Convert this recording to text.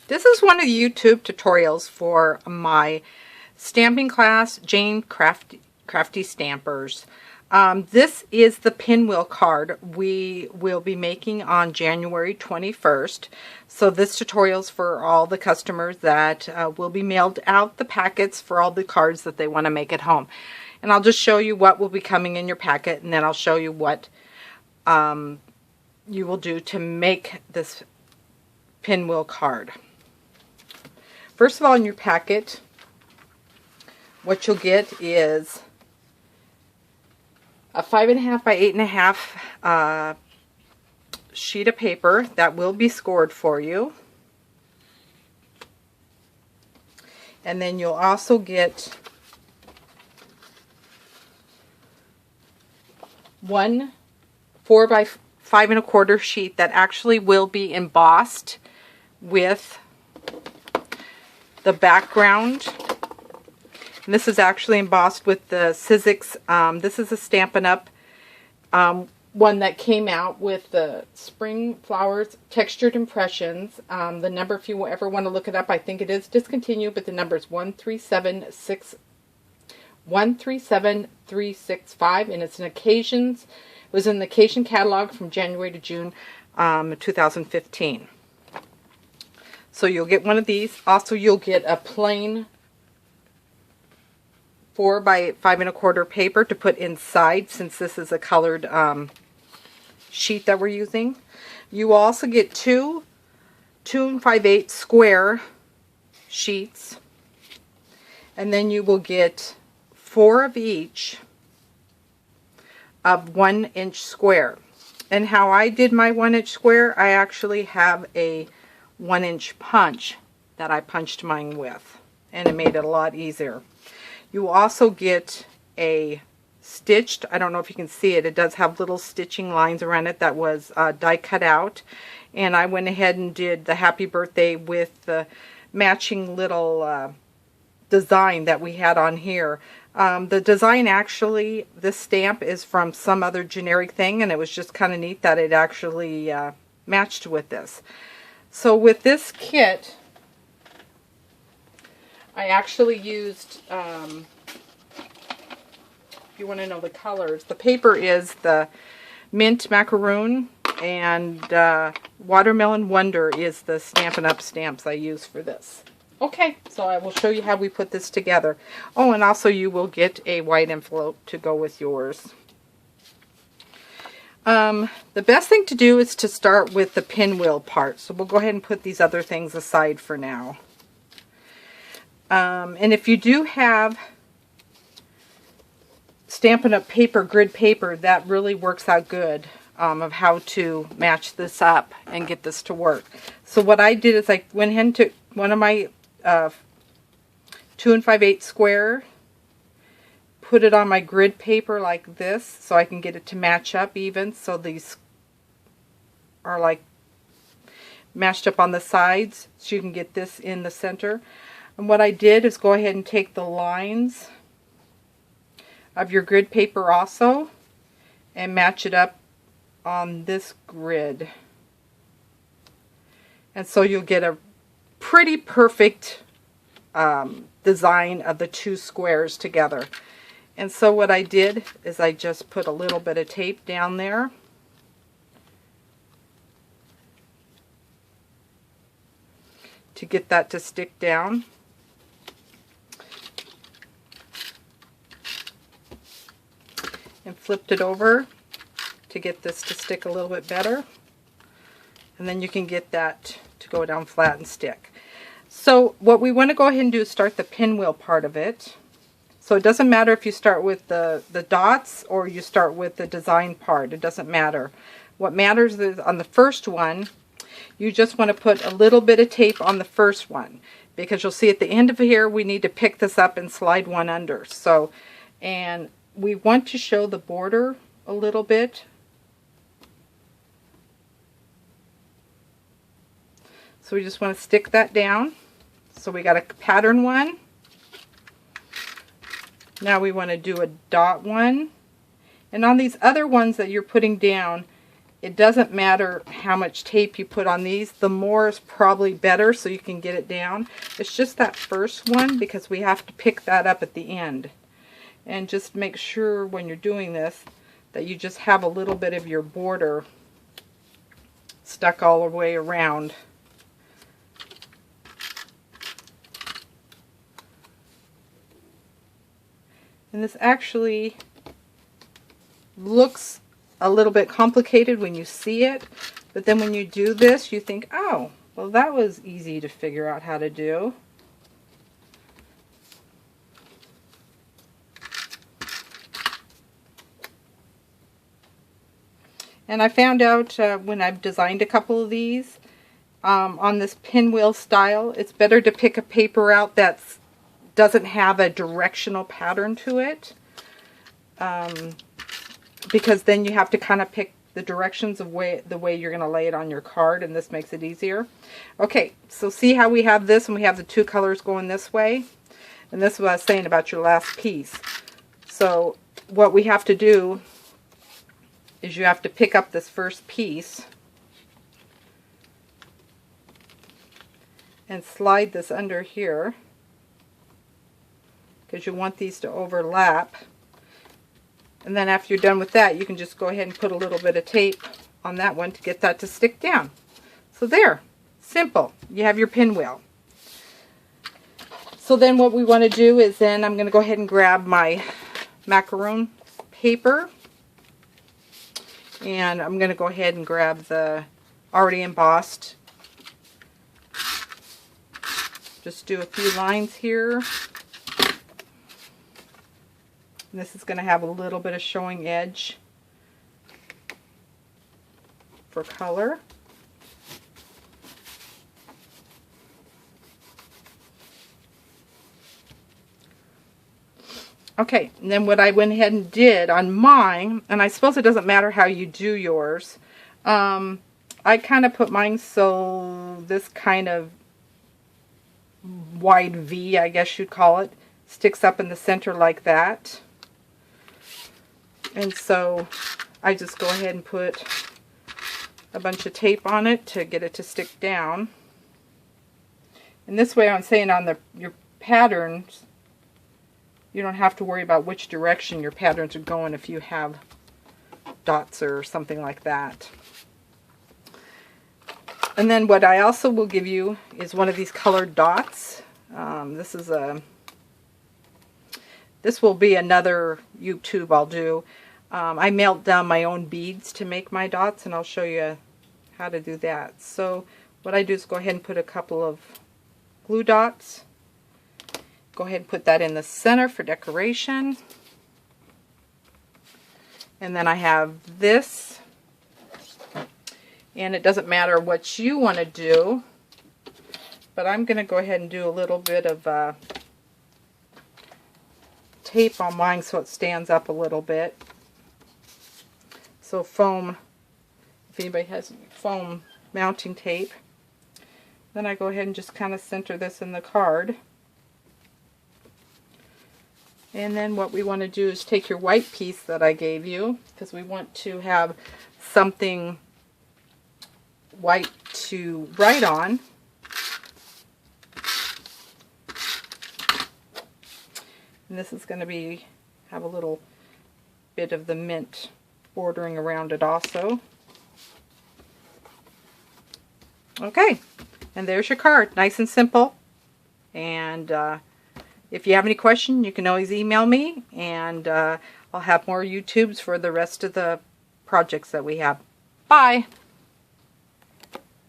This is one of the YouTube tutorials for my stamping class, Jayne Crafty Stampers. This is the pinwheel card we will be making on January 21st. So this tutorial is for all the customers that will be mailed out the packets for all the cards that they want to make at home. And I'll just show you what will be coming in your packet, and then I'll show you what you will do to make this pinwheel card. First of all, in your packet, what you'll get is a 5.5 by 8.5 sheet of paper that will be scored for you. And then you'll also get one 4 by 5.25 sheet that actually will be embossed with the background. And this is actually embossed with the Sizzix. This is a Stampin' Up! One that came out with the Spring Flowers Textured Impressions. The number, if you ever want to look it up, I think it is discontinued, but the number is 137365, and it's an occasions. It was an occasion catalog from January to June 2015. So you'll get one of these. Also, you'll get a plain 4 by 5.25 paper to put inside, since this is a colored sheet that we're using. You will also get two 2 5/8 square sheets, and then you will get 4 of each of 1 inch square. And how I did my 1 inch square, I actually have a 1 inch punch that I punched mine with, and it made it a lot easier. You will also get a stitched, I don't know if you can see it, it does have little stitching lines around it that was die cut out, and I went ahead and did the happy birthday with the matching little design that we had on here. The design, actually, this stamp is from some other generic thing, and it was just kind of neat that it actually matched with this. So with this kit, I actually used, if you want to know the colors, the paper is the Mint Macaroon, and Watermelon Wonder is the Stampin' Up! Stamps I use for this. Okay, so I will show you how we put this together. Oh, and also you will get a white envelope to go with yours. The best thing to do is to start with the pinwheel part. So we'll go ahead and put these other things aside for now. And if you do have Stampin' Up! Paper, grid paper, that really works out good of how to match this up and get this to work. So what I did is I went ahead and took one of my 2 5/8 square, put it on my grid paper like this so I can get it to match up even, so these are like matched up on the sides, so you can get this in the center. And what I did is go ahead and take the lines of your grid paper also and match it up on this grid. And so you'll get a pretty perfect design of the two squares together. And so what I did is I just put a little bit of tape down there. To get that to stick down. And flipped it over to get this to stick a little bit better. And then you can get that to go down flat and stick. So what we want to go ahead and do is start the pinwheel part of it. So it doesn't matter if you start with the dots or you start with the design part. It doesn't matter. What matters is on the first one, you just want to put a little bit of tape on the first one, because you'll see at the end of here we need to pick this up and slide one under. So, and we want to show the border a little bit. So we just want to stick that down. So we got a pattern one. Now we want to do a dot one. And on these other ones that you're putting down, it doesn't matter how much tape you put on these. The more is probably better so you can get it down. It's just that first one because we have to pick that up at the end. And just make sure when you're doing this that you just have a little bit of your border stuck all the way around. And this actually looks a little bit complicated when you see it, but then when you do this, you think, oh, well, that was easy to figure out how to do. And I found out when I've designed a couple of these on this pinwheel style, it's better to pick a paper out that doesn't have a directional pattern to it, because then you have to kind of pick the directions of the way you're going to lay it on your card, and this makes it easier. Okay, so see how we have this and we have the two colors going this way? And this is what I was saying about your last piece. So what we have to do is you have to pick up this first piece and slide this under here, because you want these to overlap. And then after you're done with that, you can just go ahead and put a little bit of tape on that one to get that to stick down. So there, simple. You have your pinwheel. So then what we want to do is then I'm going to go ahead and grab my macaron paper. And I'm going to go ahead and grab the already embossed. Just do a few lines here. And this is going to have a little bit of showing edge for color. Okay, and then what I went ahead and did on mine, and I suppose it doesn't matter how you do yours, I kind of put mine so this kind of wide V, I guess you'd call it, sticks up in the center like that. And so I just go ahead and put a bunch of tape on it to get it to stick down. And this way I'm saying on your patterns, you don't have to worry about which direction your patterns are going if you have dots or something like that. And then what I also will give you is one of these colored dots. This will be another YouTube I'll do. I melt down my own beads to make my dots, and I'll show you how to do that. So what I do is go ahead and put a couple of glue dots. Go ahead and put that in the center for decoration. And then I have this. And it doesn't matter what you want to do, but I'm going to go ahead and do a little bit of tape on mine so it stands up a little bit. So foam, if anybody has foam mounting tape. Then I go ahead and just kind of center this in the card. And then what we want to do is take your white piece that I gave you, because we want to have something white to write on. And this is going to have a little bit of the mint bordering around it also. Okay, and there's your card. Nice and simple. And if you have any questions, you can always email me, and I'll have more YouTubes for the rest of the projects that we have. Bye!